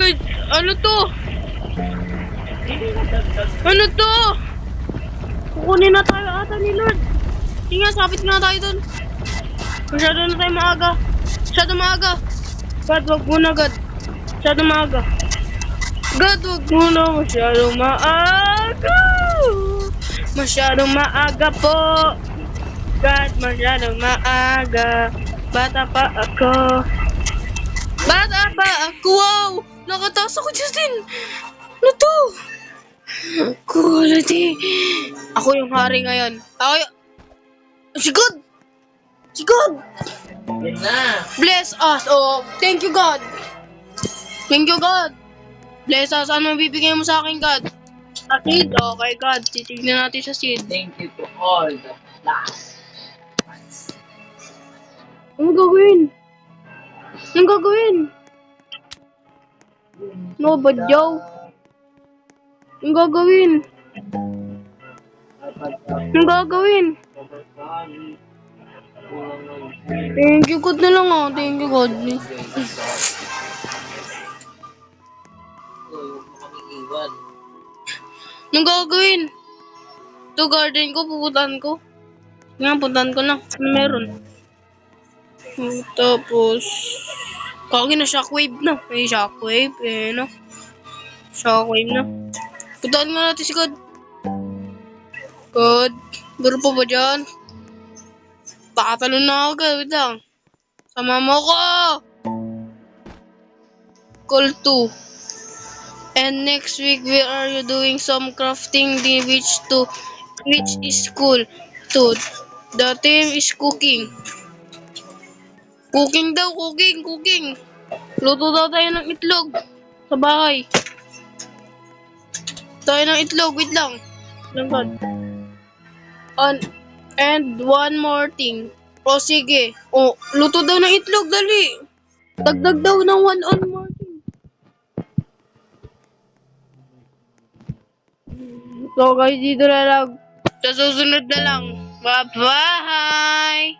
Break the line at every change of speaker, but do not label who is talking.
Uy, ano to? Ano to? Kukunin na tayo ata ni Lord. Sige nga, sapit nga tayo dun. Masyado na tayo maaga. Masyado maaga. God, wag muna, God. Masyado maaga. God, wag muna. Masyado maaga. Masyadong maaga po. God, masyadong maaga. Bata pa ako. Bata pa ako. Wow! Nakataas ako, Justin. Ano to? Quality. Ako yung hari ngayon. Ako yung... Si God! Si God!
Yan na.
Bless us. Oh, thank you, God. Thank you, God. Bless us. Ano bibigyan mo sa akin, God? Sa seed? Okay, God. Titignan natin sa seed.
Thank you to all the last.
Anong gagawin? Anong gagawin? No, badyaw. Anong gagawin? Anong gagawin? Thank you, God na lang, oh. Thank you, God.
Huwag mo kami iwan.
Anong gagawin? Ito, garden ko, pupuntahan ko. Nga, puntahan ko na. Ano meron? Tapos... Kagi na shockwave na. May shockwave, eh, no? Shockwave na. Puntahan nga natin si God. God, meron pa ba dyan? Pakatalon na ako, God. Wait lang. Sama mo ko! Call 2. And next week, we are doing some crafting, which is cool. 2. The theme is cooking. Cooking daw, cooking. Luto daw tayo ng itlog sa bahay. Tayo ng itlog, wait lang. God. And one more thing. O sige. O, luto daw ng itlog, dali. Dagdag daw ng one on more thing. So guys, dito na lang. Sa susunod na lang. Bye-bye!